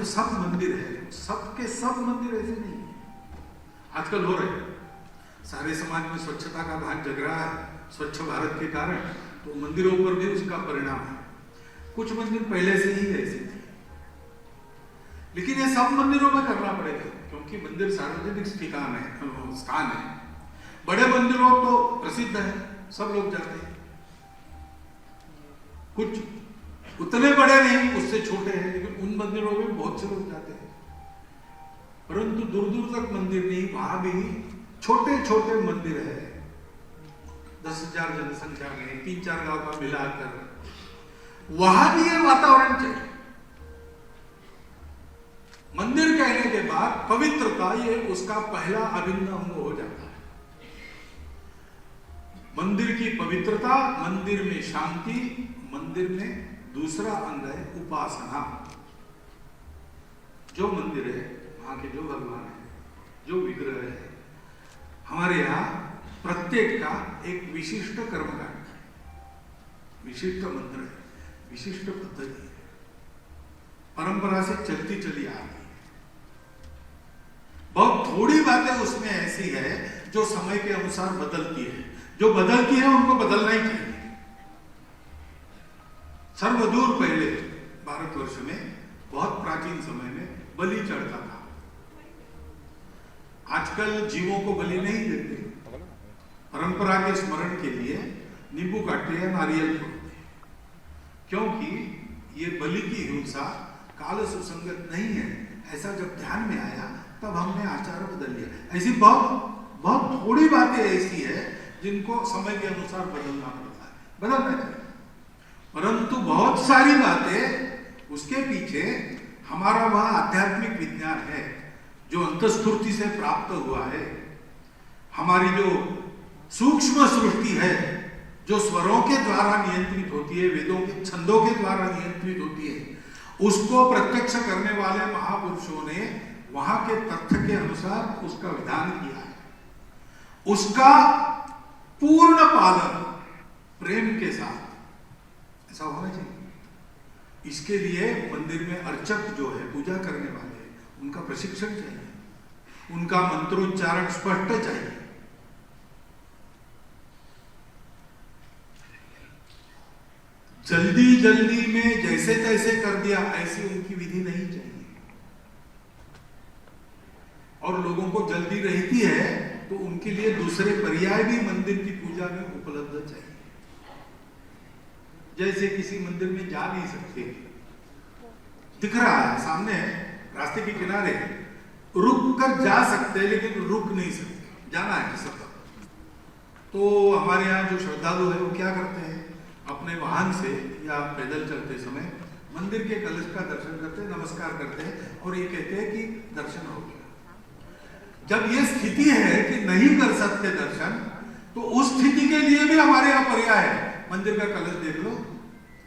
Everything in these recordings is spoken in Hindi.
सब मंदिर है, सबके सब मंदिर ऐसे नहीं है। आजकल हो रहे हैं, सारे समाज में स्वच्छता का भान जग रहा है स्वच्छ भारत के कारण, तो मंदिरों पर भी उसका परिणाम है। कुछ मंदिर पहले से ही ऐसे थे, लेकिन ये सब मंदिरों में करना पड़ेगा, क्योंकि मंदिर सार्वजनिक ठिकान है, स्थान है। बड़े मंदिरों तो प्रसिद्ध है, सब लोग जाते हैं। कुछ उतने बड़े नहीं, उससे छोटे हैं, लेकिन उन मंदिरों में बहुत से लोग जाते हैं। परंतु दूर दूर तक मंदिर नहीं, वहां भी छोटे छोटे मंदिर है, 10,000 जनसंख्या में 3-4 गांव का मिलाकर, वहां भी ये वातावरण चाहिए। मंदिर कहने के बाद पवित्रता ये उसका पहला अभिन्न अंग हो जाता है। मंदिर की पवित्रता, मंदिर में शांति, मंदिर में दूसरा अंग है उपासना। जो मंदिर है, वहां के जो भगवान है, जो विग्रह है, हमारे यहां प्रत्येक का एक विशिष्ट कर्मकांड है, विशिष्ट मंत्र है, विशिष्ट पद्धति है, परंपरा से चलती चली आ रही है। बहुत थोड़ी बातें उसमें ऐसी है जो समय के अनुसार बदलती है, जो बदलती है उनको बदलना ही चाहिए। सर्वदूर पहले भारतवर्ष में बहुत प्राचीन समय में बलि चढ़ता था। आजकल जीवों को बलि नहीं देते, परंपरा के स्मरण के लिए नींबू काटते हैं, नारियल फोड़ते हैं, क्योंकि ये बलि की हिंसा काल सुसंगत नहीं है। ऐसा जब ध्यान में आया तब हमने आचार बदल लिया। ऐसी बहुत थोड़ी बातें ऐसी है जिनको समय के अनुसार बदलना पड़ता है, बदलना चाहिए। परंतु बहुत सारी बातें उसके पीछे हमारा वह आध्यात्मिक विज्ञान है जो अंतस्फूर्ति से प्राप्त हुआ है। हमारी जो सूक्ष्म सृष्टि है, जो स्वरों के द्वारा नियंत्रित होती है, वेदों के छंदों के द्वारा नियंत्रित होती है, उसको प्रत्यक्ष करने वाले महापुरुषों ने वहां के तथ्य के अनुसार उसका विधान किया है। उसका पूर्ण पालन प्रेम के साथ ऐसा होना चाहिए। इसके लिए मंदिर में अर्चक जो है, पूजा करने वाले, उनका प्रशिक्षण चाहिए, उनका मंत्रोच्चारण स्पष्ट चाहिए। जल्दी जल्दी में जैसे तैसे कर दिया, ऐसी उनकी विधि नहीं चाहिए। और लोगों को जल्दी रहती है तो उनके लिए दूसरे पर्याय भी मंदिर की पूजा में उपलब्ध चाहिए। जैसे किसी मंदिर में जा नहीं सकते, दिख रहा है सामने रास्ते के किनारे, रुक कर जा सकते लेकिन रुक नहीं सकते, जाना है सब। तो हमारे यहाँ जो श्रद्धालु है वो क्या करते हैं, अपने वाहन से या पैदल चलते समय मंदिर के कलश का दर्शन करते हैं, नमस्कार करते हैं और ये कहते हैं कि दर्शन हो गया। जब ये स्थिति है कि नहीं कर सकते दर्शन, तो उस स्थिति के लिए भी हमारे यहाँ पर्याय है, मंदिर का कलश देख लो,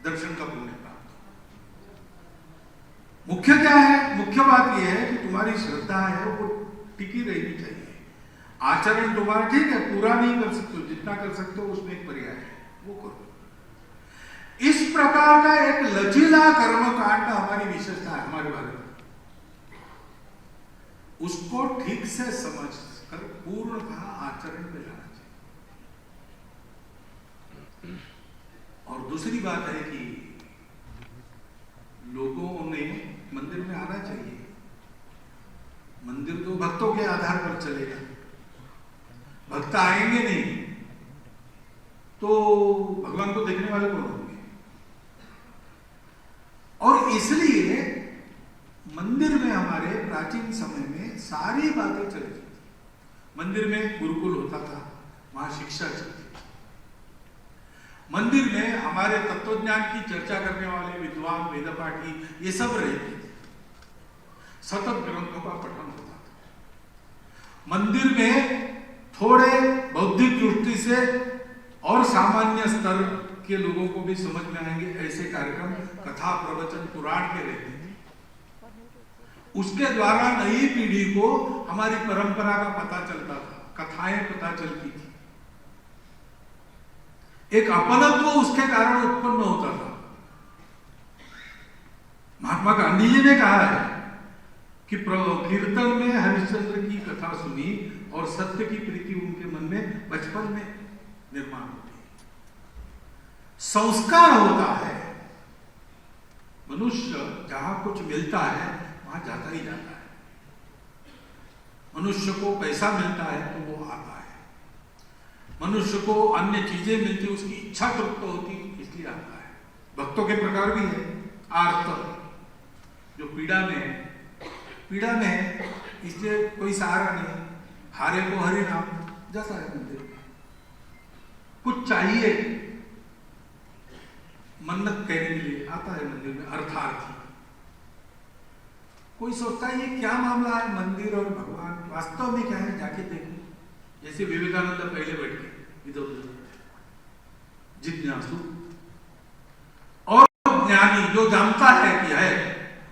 दर्शन का पुण्य प्राप्त। मुख्य क्या है, मुख्य बात यह है कि तुम्हारी श्रद्धा है वो टिकी रहनी चाहिए। आचरण तुम्हारा ठीक है, पूरा नहीं कर सकते, जितना कर सकते हो उसमें एक पर्याय है, वो करो। इस प्रकार का एक लचीला कर्मकांड हमारी विशेषता है हमारे भारत में। उसको ठीक से समझ कर पूर्णतः आचरण में लाना चाहिए। और दूसरी बात है कि लोगों ने मंदिर में आना चाहिए। मंदिर तो भक्तों के आधार पर चलेगा, भक्त आएंगे नहीं तो भगवान को देखने वाले कौन होंगे। और इसलिए मंदिर में हमारे प्राचीन समय में सारी बातें चलती थी। मंदिर में गुरुकुल होता था, वहां शिक्षा चलती थी। मंदिर में हमारे तत्वज्ञान की चर्चा करने वाले विद्वान, वेदपाठी, ये सब रहते थे। सतत ग्रंथों का पठन होता था। मंदिर में थोड़े बौद्धिक दृष्टि से और सामान्य स्तर के लोगों को भी समझ में आएंगे ऐसे कार्यक्रम, कथा, प्रवचन, पुराण के रहते थे। उसके द्वारा नई पीढ़ी को हमारी परंपरा का पता चलता था, कथाएं पता चलती थी, एक अपनत्व उसके कारण उत्पन्न होता था। महात्मा गांधी जी ने कहा है कि कीर्तन में हरिश्चंद्र की कथा सुनी और सत्य की प्रीति उनके मन में बचपन में निर्माण होती है। संस्कार होता है। मनुष्य जहां कुछ मिलता है वहां जाता ही जाता है। मनुष्य को पैसा मिलता है तो वो आता है, मनुष्य को अन्य चीजें मिलती, उसकी इच्छा तृप्त होती इसलिए आता है। भक्तों के प्रकार भी है। आर्त, जो पीड़ा में है इसलिए कोई सहारा नहीं, हारे को हरि नाम, जाता है मंदिर में। कुछ चाहिए मन्नत कहने के लिए आता है मंदिर में, अर्थार्थी। कोई सोचता है ये क्या मामला है मंदिर और भगवान, वास्तव में क्या है जाके देखो। जैसे विवेकानंद पहले बैठ के इधर उधर, जिज्ञासु और ज्ञानी जो जानता है कि है,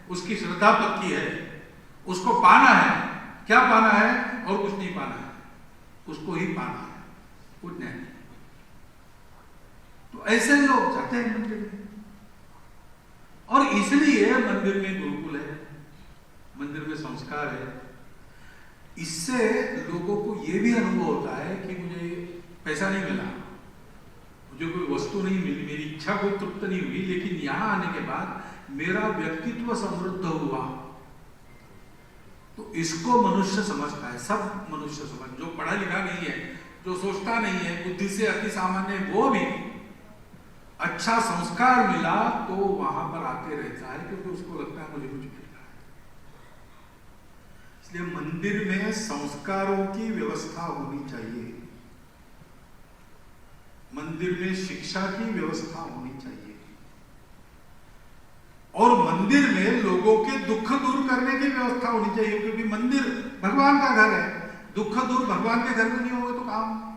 उसकी श्रद्धा पक्की है, उसको पाना है। क्या पाना है? और कुछ नहीं पाना है, उसको ही पाना है, कुछ नहीं। तो ऐसे लोग जाते हैं मंदिर में, और इसलिए मंदिर में गुरुकुल है, मंदिर में संस्कार है। इससे लोगों को यह भी अनुभव होता है कि मुझे पैसा नहीं मिला, मुझे कोई वस्तु नहीं मिली, मेरी इच्छा कोई तृप्त नहीं हुई, लेकिन यहां आने के बाद मेरा व्यक्तित्व समृद्ध हुआ। तो इसको मनुष्य समझता है, सब मनुष्य समझ, जो पढ़ा लिखा नहीं है, जो सोचता नहीं है, बुद्धि से अति सामान्य, वो भी अच्छा संस्कार मिला तो वहां पर आते रहता है, क्योंकि उसको लगता है मुझे कुछ मिलता है। इसलिए मंदिर में संस्कारों की व्यवस्था होनी चाहिए, मंदिर में शिक्षा की व्यवस्था होनी चाहिए, और मंदिर में लोगों के दुख दूर करने की व्यवस्था होनी चाहिए, क्योंकि मंदिर भगवान का घर है। दुख दूर भगवान के घर में नहीं होगा तो काम।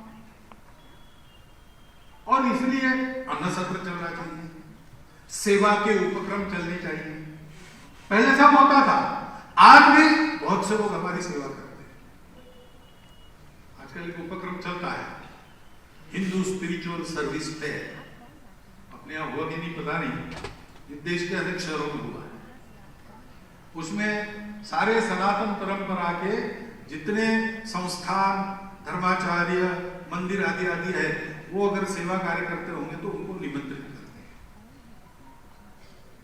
और इसलिए अन्न सत्र चलना चाहिए, सेवा के उपक्रम चलने चाहिए। पहले सब होता था, आज भी बहुत से लोग हमारी सेवा करते हैं। आजकल एक उपक्रम चलता है, हिंदू स्पिरिचुअल सर्विस डे। अपने यहां हुआ कि नहीं पता नहीं, देश के अनेक शहरों में हुआ है। उसमें सारे सनातन परंपरा के जितने संस्थान, धर्माचार्य, मंदिर आदि आदि है, वो अगर सेवा कार्य करते होंगे तो उनको निमंत्रित करते हैं।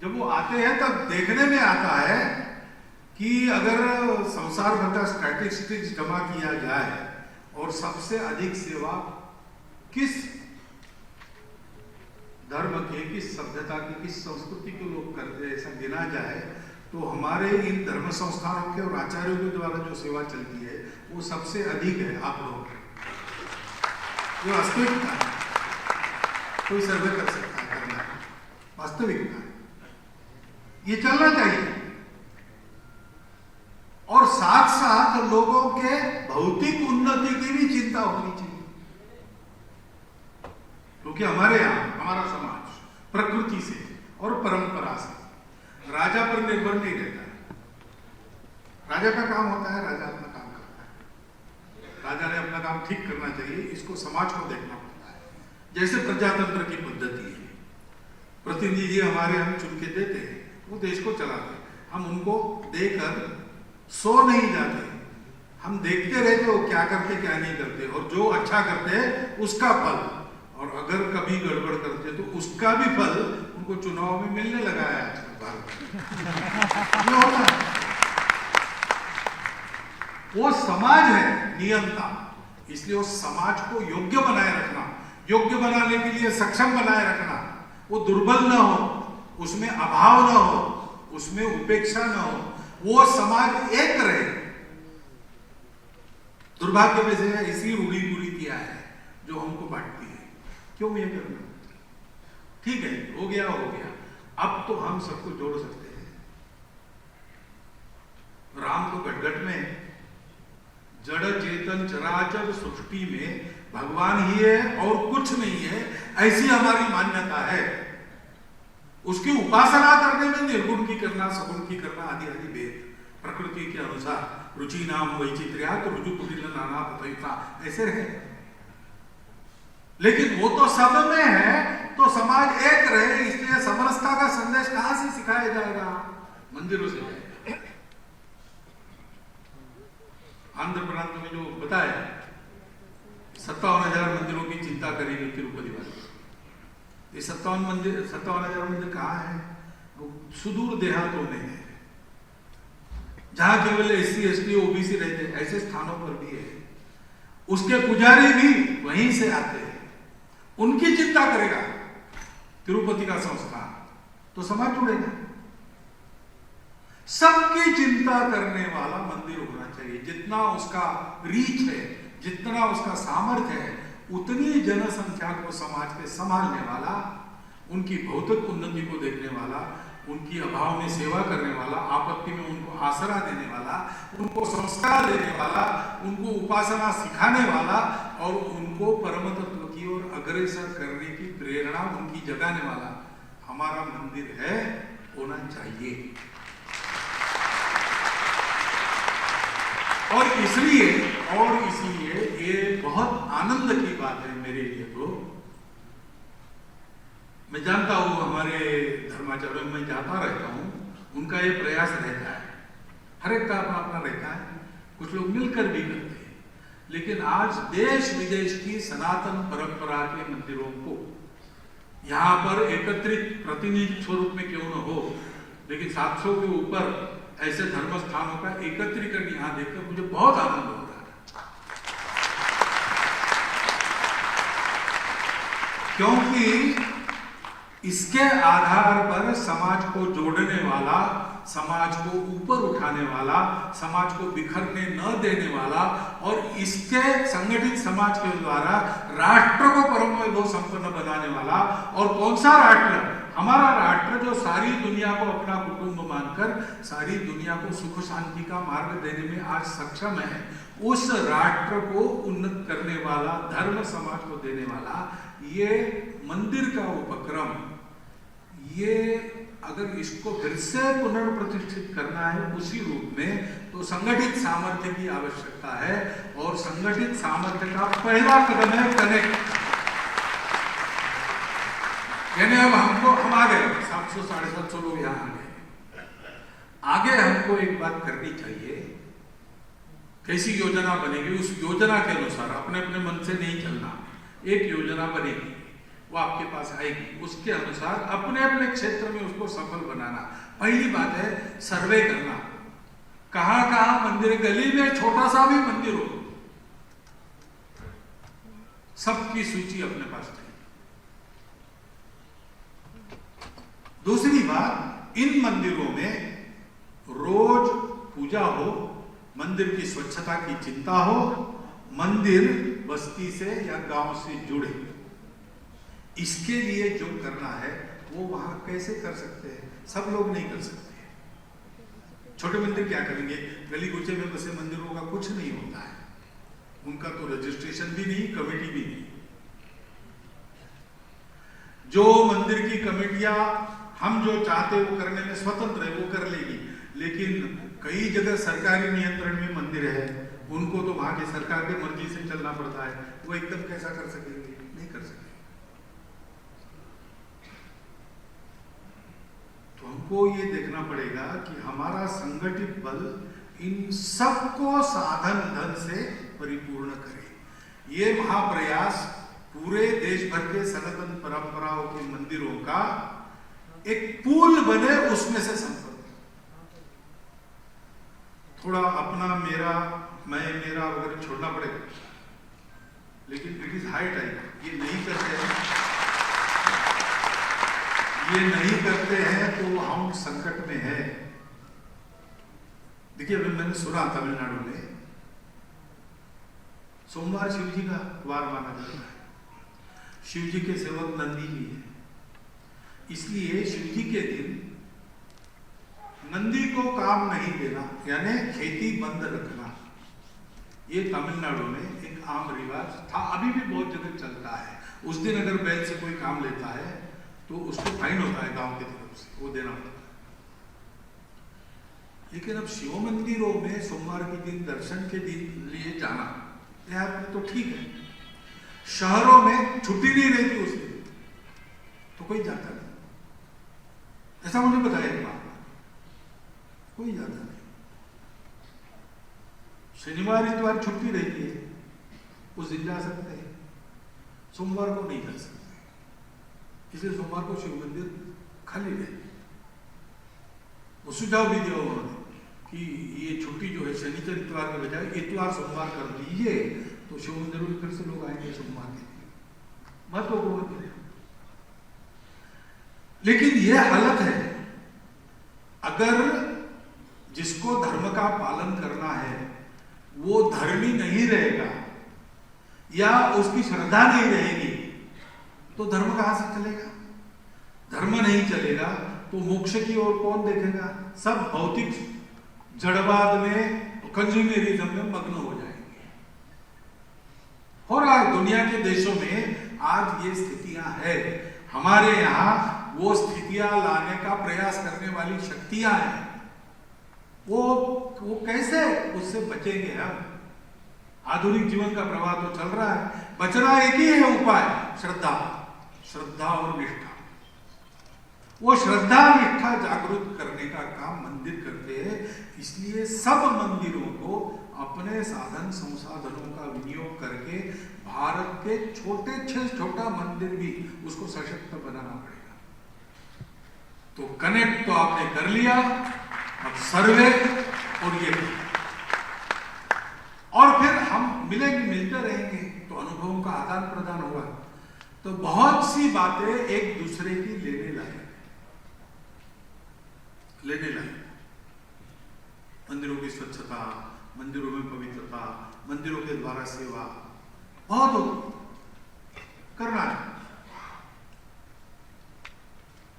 जब वो आते हैं तब देखने में आता है कि अगर संसार भर का स्टैटिस्टिक्स जमा किया जाए और सबसे अधिक सेवा किस धर्म के, किस सभ्यता के, किस संस्कृति के लोग करते हैं, ऐसा गिना जाए तो हमारे इन धर्म संस्थानों के और आचार्यों के द्वारा जो सेवा चलती है वो सबसे अधिक है। आप लोगों की जो वास्तविकता है, कोई सर्वे कर सकता है, करना है, वास्तविकता है, ये चलना चाहिए। और साथ साथ लोगों के भौतिक उन्नति की भी चिंता होनी चाहिए, क्योंकि हमारे यहां हमारा समाज प्रकृति से और परंपरा से राजा पर निर्भर नहीं रहता है। राजा का काम होता है, राजा अपना काम करता है, राजा ने अपना काम ठीक करना चाहिए, इसको समाज को देखना पड़ता है। जैसे प्रजातंत्र की पद्धति है, प्रतिनिधि हमारे हम चुन के देते हैं, वो देश को चलाते हैं, हम उनको देकर सो नहीं जाते, हम देखते रहते वो क्या करते क्या नहीं करते, और जो अच्छा करते उसका फल, और अगर कभी गड़बड़ करते तो उसका भी फल उनको चुनाव में मिलने लगा है आजकल भारत में। होता है, वो समाज है नियंता, इसलिए उस समाज को योग्य बनाए रखना, योग्य बनाने के लिए सक्षम बनाए रखना, वो दुर्बल न हो, उसमें अभाव न हो, उसमें उपेक्षा न हो, वो समाज एक रहे। दुर्भाग्य में से इसी रूढ़ी नीतियां है जो हमको बांटती है। क्यों ये करना? ठीक है, हो गया, अब तो हम सबको जोड़ सकते हैं। राम तो घटघट में जड़ चेतन चराचर सृष्टि में भगवान ही है और कुछ नहीं है, ऐसी हमारी मान्यता है। उसकी उपासना करने में निर्गुण की करना, सगुण की करना आदि आदि भेद प्रकृति के अनुसार रुचि नाम वैचित्र्यात् रुजु कुटिल नाना तथैसा ऐसे रहे। लेकिन वो तो सब में है, तो समाज एक रहे, इसलिए समरसता का संदेश कहां से सिखाया जाएगा? मंदिरों से जाएगा। आंध्र प्रांत में जो बताया 57,000 मंदिरों की चिंता करेगी तिरुपति वाले। ये 57,000 मंदिर कहाँ है? वो सुदूर देहातों में है, जहां केवल SC ST OBC रहते हैं, ऐसे स्थानों पर भी है। उसके पुजारी भी वहीं से आते हैं, उनकी चिंता करेगा तिरुपति का संस्थान, तो समाज जुड़ेगा। सबकी चिंता करने वाला मंदिर होना चाहिए। जितना उसका रीच है, जितना उसका सामर्थ्य है, उतनी जनसंख्या को समाज के संभालने वाला, उनकी भौतिक उन्नति को देखने वाला, उनकी अभाव में सेवा करने वाला, आपत्ति में उनको आसरा देने वाला, उनको संस्कार देने वाला, उनको उपासना सिखाने वाला और उनको परम तत्व की ओर अग्रसर करने की प्रेरणा उनकी जगाने वाला हमारा मंदिर है, होना चाहिए। और इसलिए ये बहुत आनंद की बात है मेरे लिए। तो मैं जानता हूं हमारे धर्माचार्यों में जाता रहता हूं, उनका ये प्रयास रहता है, हर एक का अपना अपना रहता है, कुछ लोग मिलकर भी करते हैं। लेकिन आज देश विदेश की सनातन परंपरा के मंदिरों को यहाँ पर एकत्रित प्रतिनिधि स्वरूप में क्यों न हो, लेकिन 700 के ऊपर ऐसे धर्म स्थानों का एकत्रीकरण यहाँ देखकर मुझे बहुत आनंद हो रहा है। क्योंकि इसके आधार पर समाज को जोड़ने वाला, समाज को ऊपर उठाने वाला, समाज को बिखरने न देने वाला और इसके संगठित समाज के द्वारा राष्ट्र को परम वैभव संपन्न बनाने वाला। और कौन सा राष्ट्र? हमारा राष्ट्र जो सारी दुनिया को अपना कुटुंब मानकर सारी दुनिया को सुख शांति का मार्ग देने में आज सक्षम है, उस राष्ट्र को उन्नत करने वाला, धर्म समाज को देने वाला ये मंदिर का उपक्रम, ये अगर इसको फिर से पुनर्प्रतिष्ठित करना है उसी रूप में, तो संगठित सामर्थ्य की आवश्यकता है। और संगठित सामर्थ्य का पहला कदम है कनेक्ट। यानी अब हम आ गए 700 साढ़े 700 लोग यहाँ आ गए। आगे हमको एक बात करनी चाहिए, कैसी योजना बनेगी, उस योजना के अनुसार अपने अपने मन से नहीं चलना। एक योजना बनेगी, वो आपके पास आएगी, उसके अनुसार अपने अपने क्षेत्र में उसको सफल बनाना। पहली बात है सर्वे करना, कहां कहां मंदिर, गली में छोटा सा भी मंदिर हो, सबकी सूची अपने पास चाहिए। दूसरी बात, इन मंदिरों में रोज पूजा हो, मंदिर की स्वच्छता की चिंता हो, मंदिर बस्ती से या गांव से जुड़े। इसके लिए जो करना है वो वहां कैसे कर सकते हैं? सब लोग नहीं कर सकते। छोटे मंदिर क्या करेंगे? गली गुचे में बसे मंदिरों का कुछ नहीं होता है, उनका तो रजिस्ट्रेशन भी नहीं, कमेटी भी नहीं। जो मंदिर की कमेटियां हम जो चाहते वो करने में स्वतंत्र है, वो कर लेगी। लेकिन कई जगह सरकारी नियंत्रण में मंदिर है, उनको तो वहां की सरकार की मर्जी से चलना पड़ता है, वो एकदम कैसा कर सकेंगे? नहीं कर सकेंगे। तो हमको ये देखना पड़ेगा कि हमारा संगठित बल इन सबको साधन धन से परिपूर्ण करे। ये महाप्रयास पूरे देश भर के सनातन परंपराओं के मंदिरों का एक पुल बने, उसमें से संपर्क। थोड़ा अपना मेरा, मैं मेरा वगैरह छोड़ना पड़ेगा, लेकिन इट इज हाई टाइम। ये नहीं करते हैं तो हम संकट में है। देखिए अभी मैंने सुना तमिलनाडु में सोमवार शिव जी का वार माना जाता है। शिव जी के सेवक नंदी जी है, इसलिए शिव जी के दिन नंदी को काम नहीं देना, यानी खेती बंद रखना, ये तमिलनाडु में एक आम रिवाज था, अभी भी बहुत जगह चलता है। उस दिन अगर बैल से कोई काम लेता है तो उसको फाइन होता है गांव की तरफ से, वो देना होता है। लेकिन अब शिव मंदिरों में सोमवार के दिन दर्शन के दिन लिए जाना यहाँ तो ठीक है, शहरों में छुट्टी नहीं रहती उस दिन तो कोई जाता नहीं, ऐसा मुझे बताया बात, कोई जाता नहीं। शनिवार इतवार छुट्टी रहती है, उस दिन जा सकते हैं, सोमवार को नहीं जा सकते। इसलिए सोमवार को शिव मंदिर खाली रहते। वो सुझाव भी दिया उन्होंने कि ये छुट्टी जो है शनिचर इतवार के बजाय इतवार सोमवार कर दीजिए, तो शिव मंदिर में फिर से लोग आएंगे सोमवार के लिए। महत्वपूर्ण है। लेकिन यह हालत है, अगर जिसको धर्म का पालन करना है वो धर्मी नहीं रहेगा या उसकी श्रद्धा नहीं रहेगी, तो धर्म कहां से चलेगा? धर्म नहीं चलेगा तो मोक्ष की ओर कौन देखेगा? सब भौतिक जड़वाद में, कंज्यूमरिज्म में मग्न हो जाएंगे। हो रहा है दुनिया के देशों में, आज ये स्थितियां हैं। हमारे यहाँ वो स्थितियां लाने का प्रयास करने वाली शक्तियां हैं। वो कैसे उससे बचेंगे? हम आधुनिक जीवन का प्रवाह तो चल रहा है, बचना एक ही है उपाय, श्रद्धा, श्रद्धा और निष्ठा। वो श्रद्धा निष्ठा जागृत करने का काम मंदिर करते हैं। इसलिए सब मंदिरों को अपने साधन संसाधनों का विनियोग करके भारत के छोटा मंदिर भी उसको सशक्त बनाना पड़ेगा। तो कनेक्ट तो आपने कर लिया, अब सर्वे और ये, और फिर हम मिलते रहेंगे तो अनुभवों का आदान प्रदान होगा। तो बहुत सी बातें एक दूसरे की लेने लायक। मंदिरों की स्वच्छता, मंदिरों में पवित्रता, मंदिरों के द्वारा सेवा, बहुत करना है।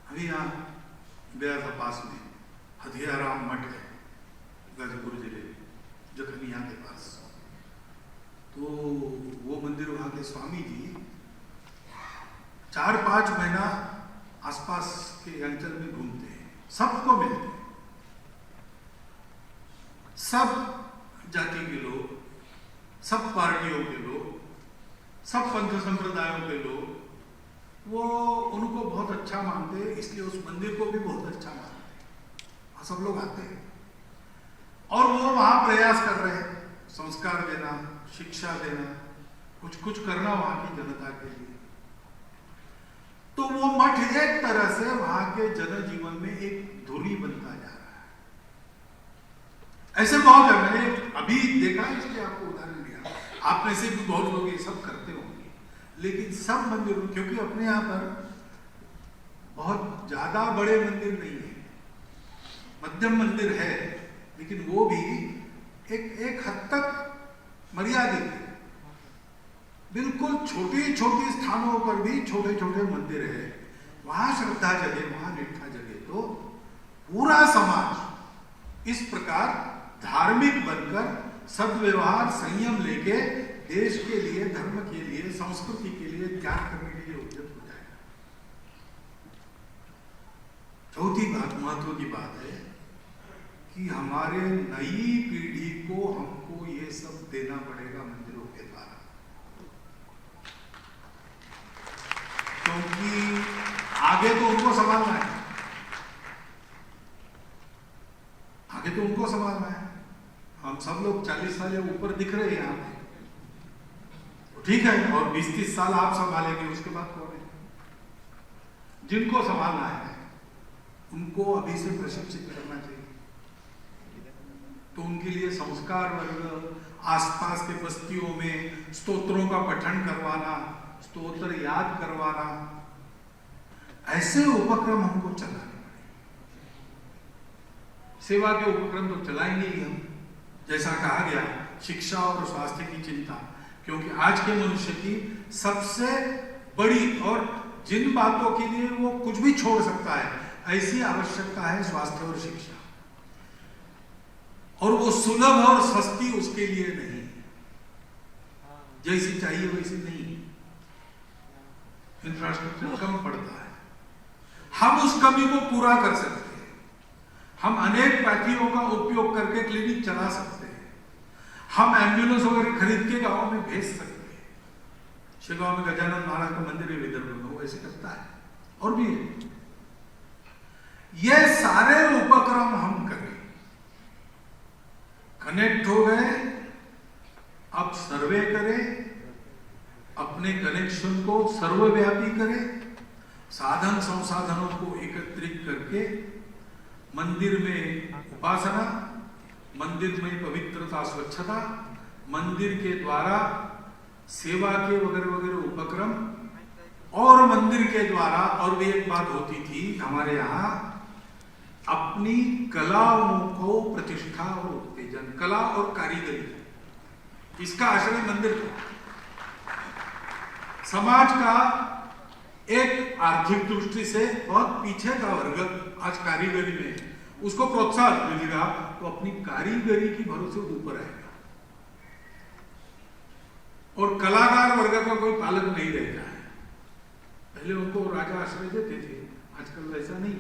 अभी यहाँ गया था पास में हथियाराम मठ है, गाजीपुर जिले जखनिया के पास। तो वो मंदिर, वहां के स्वामी जी 4-5 महीना आसपास के अंचल में घूमते हैं, सबको मिलते हैं, सब जाति के लोग, सब पार्टियों के लोग, सब पंथ संप्रदायों के लोग। वो उनको बहुत अच्छा मानते हैं, इसलिए उस मंदिर को भी बहुत अच्छा मानते हैं। सब लोग आते हैं और वो वहां प्रयास कर रहे हैं, संस्कार देना, शिक्षा देना, कुछ करना वहां की जनता के लिए। तो वो मठ एक तरह से वहां के जनजीवन में एक धुरी बनता जा रहा है। ऐसे बहुत है, मैंने अभी देखा, इसलिए आपको उदाहरण दिया। आप में से भी बहुत लोग ये सब करते होंगे, लेकिन सब मंदिरों, क्योंकि अपने यहाँ पर बहुत ज्यादा बड़े मंदिर नहीं है, मध्यम मंदिर है, लेकिन वो भी एक हद तक मर्यादित है। बिल्कुल छोटी स्थानों पर भी छोटे मंदिर है, वहां श्रद्धा जगे, वहां निष्ठा जगे, तो पूरा समाज इस प्रकार धार्मिक बनकर सद्व्यवहार, संयम लेके देश के लिए, धर्म के लिए, संस्कृति के लिए त्याग करने के लिए उद्यत हो जाएगा। चौथी बात, महत्व की बात है कि हमारे नई पीढ़ी को हमको ये सब देना पड़ेगा मंदिरों के द्वारा, क्योंकि आगे तो उनको संभालना है, आगे तो उनको संभालना है। हम सब लोग 40 साल या ऊपर दिख रहे हैं यहाँ पे, तो ठीक है, और 20-30 साल आप संभालेंगे, उसके बाद कौन है? जिनको संभालना है उनको अभी से प्रशिक्षित करना चाहिए। तो उनके लिए संस्कार वर्ग, आसपास के बस्तियों में स्तोत्रों का पठन करवाना, स्तोत्र याद करवाना, ऐसे उपक्रम हमको चलाने पड़ेंगे। सेवा के उपक्रम तो चलाएंगे ही हम, जैसा कहा गया, शिक्षा और स्वास्थ्य की चिंता, क्योंकि आज के मनुष्य की सबसे बड़ी, और जिन बातों के लिए वो कुछ भी छोड़ सकता है, ऐसी आवश्यकता है स्वास्थ्य और शिक्षा। और वो सुलभ और सस्ती उसके लिए नहीं, जैसी चाहिए वैसी नहीं, इंफ्रास्ट्रक्चर कम पड़ता है। हम उस कमी को पूरा कर सकते हैं। हम अनेक पैथियों का उपयोग करके क्लिनिक चला सकते हैं। हम एम्बुलेंस वगैरह खरीद के गांव में भेज सकते हैं। शेगांव में गजानन महाराज का मंदिर है विदर्भ में, वो ऐसे करता है, और भी है। ये सारे उपक्रम हम करें, कनेक्ट हो गए सर्वव्यापी करे, साधन संसाधनों को एकत्रित करके मंदिर में उपासना, मंदिर में पवित्रता स्वच्छता, मंदिर के द्वारा सेवा के वगैरह वगैरह उपक्रम, और मंदिर के द्वारा और भी एक बात होती थी हमारे यहाँ, अपनी कलाओं को प्रतिष्ठा और उत्तेजन, कला और कारीगरी, इसका आश्रय मंदिर था। समाज का एक आर्थिक दृष्टि से बहुत पीछे का वर्ग आज कारीगरी में, उसको प्रोत्साहन मिलेगा तो अपनी कारीगरी की भरोसे ऊपर आएगा, और कलाकार वर्ग का कोई पालक नहीं रहता है। पहले उनको राजा आश्रय देते थे, आजकल वैसा नहीं,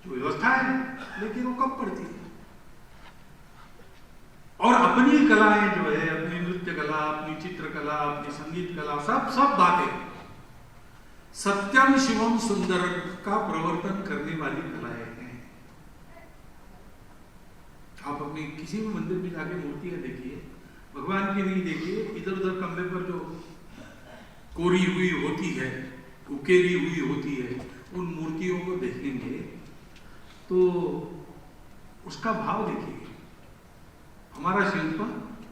जो व्यवस्था है लेकिन वो कम पड़ती है। और अपनी कलाएं जो है, अपनी नृत्य कला, अपनी चित्रकला, अपनी संगीत कला, सब बातें सत्यम शिवम सुंदर का प्रवर्तन करने वाली कलाएं हैं। आप अपनी किसी भी मंदिर में जाके मूर्तियां देखिए, भगवान की नहीं देखिए, इधर उधर कमरे पर जो कोरी हुई होती है, उकेरी हुई होती है, उन मूर्तियों को देखेंगे तो उसका भाव देखिए। हमारा शिल्प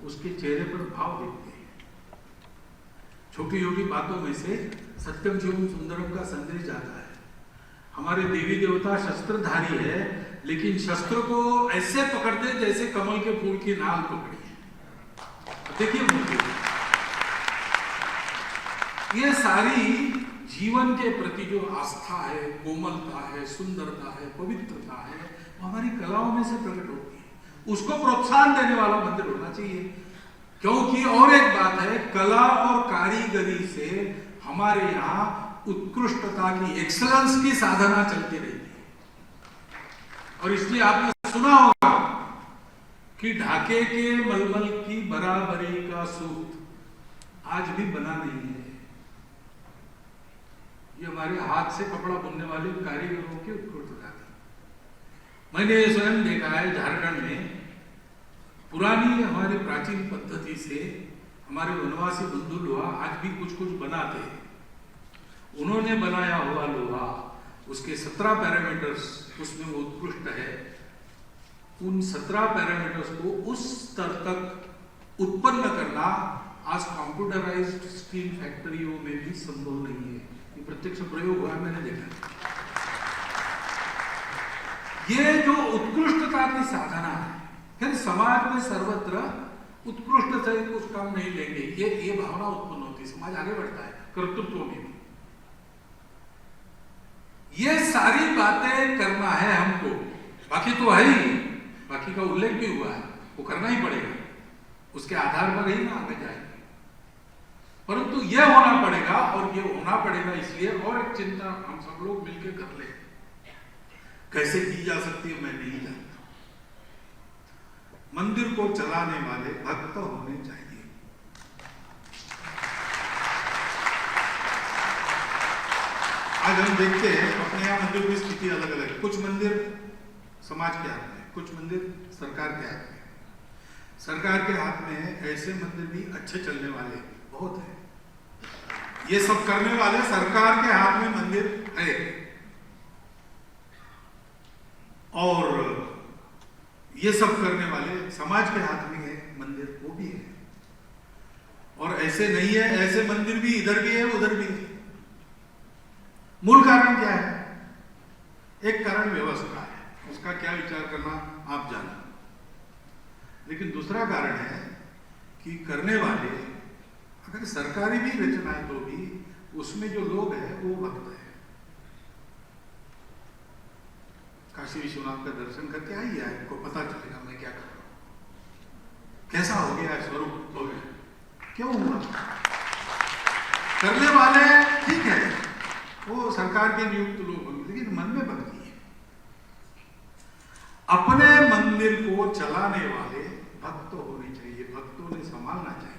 उसके चेहरे पर भाव देखते हैं। छोटी छोटी बातों में से सत्यम शिवम सुंदरम का संदेश जाता है। हमारे देवी देवता शस्त्रधारी है, लेकिन शस्त्र को ऐसे पकड़ते जैसे कमल के फूल की नाल पकड़ी है। देखिए मूर्ति, ये सारी जीवन के प्रति जो आस्था है, कोमलता है, सुंदरता है, पवित्रता है, वो हमारी कलाओं में से प्रकट होती है। उसको प्रोत्साहन देने वाला मंदिर होना चाहिए। क्योंकि और एक बात है, कला और कारीगरी से हमारे यहाँ उत्कृष्टता की, एक्सेलेंस की साधना चलती रहती है। और इसलिए आपने सुना होगा कि ढाके के मलमल की बराबरी का सूत आज भी बना नहीं है। ये हमारे हाथ से कपड़ा बुनने वाले कारीगरों की उत्कृष्टता थी। मैंने स्वयं देखा है झारखंड में, पुरानी हमारी प्राचीन पद्धति से हमारे वनवासी बंधु लोहा आज भी कुछ कुछ बनाते हैं। उन्होंने बनाया हुआ लोहा, उसके 17 पैरामीटर्स उसमें उत्कृष्ट है। उन 17 पैरामीटर्स को उस स्तर तक उत्पन्न करना आज कंप्यूटराइज्ड स्टील फैक्ट्रियों में भी संभव नहीं है। ये प्रत्यक्ष प्रयोग हुआ, मैंने देखा। ये जो उत्कृष्टता की साधना है, फिर समाज में सर्वत्र उत्कृष्ट से कुछ काम नहीं लेंगे, ये भावना उत्पन्न होती है, समाज आगे बढ़ता है कर्तृत्व में भी। ये सारी बातें करना है हमको, बाकी तो है ही, बाकी का उल्लेख भी हुआ है, वो करना ही पड़ेगा, उसके आधार पर ही ना आगे जाएंगे। परंतु यह होना पड़ेगा, और ये होना पड़ेगा इसलिए, और एक चिंता हम सब लोग मिलकर कर ले, कैसे की जा सकती है मैं नहीं जानता। मंदिर को चलाने वाले भक्त होने चाहिए। आज हम देखते हैं अपने यहाँ मंदिर की स्थिति अलग अलग है। कुछ मंदिर समाज के हाथ में, कुछ मंदिर सरकार के हाथ में। सरकार के हाथ में ऐसे मंदिर भी अच्छे चलने वाले बहुत है। ये सब करने वाले सरकार के हाथ में मंदिर है, और ये सब करने वाले समाज के हाथ में है मंदिर, वो भी है। और ऐसे नहीं है, ऐसे मंदिर भी इधर भी है उधर भी है। मूल कारण क्या है? एक कारण व्यवस्था है, उसका क्या विचार करना आप जानो। लेकिन दूसरा कारण है कि करने वाले, अगर सरकारी भी रचना है तो भी उसमें जो लोग हैं वो भक्त है। काशी विश्वनाथ का दर्शन करके आइए, आपको पता चलेगा मैं क्या कर रहा हूं, कैसा हो गया स्वरूप हो गया, क्यों हुआ। करने वाले ठीक है, वो सरकार के नियुक्त लोग होंगे, लेकिन मन में भक्ति है। अपने मंदिर को चलाने वाले भक्त होने चाहिए, भक्तों ने संभालना चाहिए।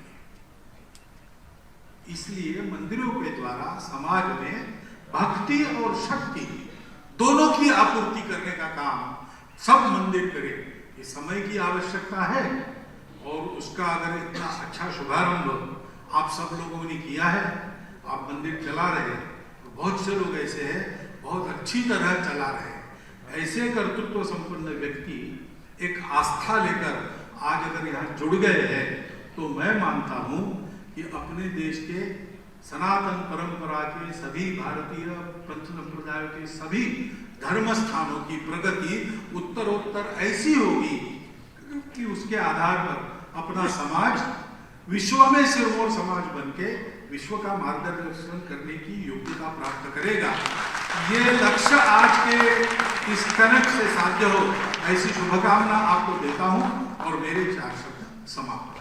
इसलिए मंदिरों के द्वारा समाज में भक्ति और शक्ति दोनों की आपूर्ति करने का काम सब मंदिर करें। ये समय की आवश्यकता है, और उसका अगर इतना अच्छा शुभारंभ आप सब लोगों ने किया है, आप मंदिर चला रहे हैं, तो बहुत से लोग ऐसे हैं बहुत अच्छी तरह चला रहे हैं। ऐसे कर्तृत्व संपन्न व्यक्ति एक आस्था लेकर आज अगर यहाँ जुड़ गए हैं, तो मैं मानता हूँ कि अपने देश के सनातन परंपरा के सभी भारतीय पंथ संप्रदायों के सभी धर्म स्थानों की प्रगति उत्तरोत्तर ऐसी होगी कि उसके आधार पर अपना समाज विश्व में सिरमौर समाज बनके विश्व का मार्गदर्शन करने की योग्यता प्राप्त करेगा। ये लक्ष्य आज के इस कनक से साध्य हो, ऐसी शुभकामना आपको देता हूं और मेरे 4 शब्द समाप्त।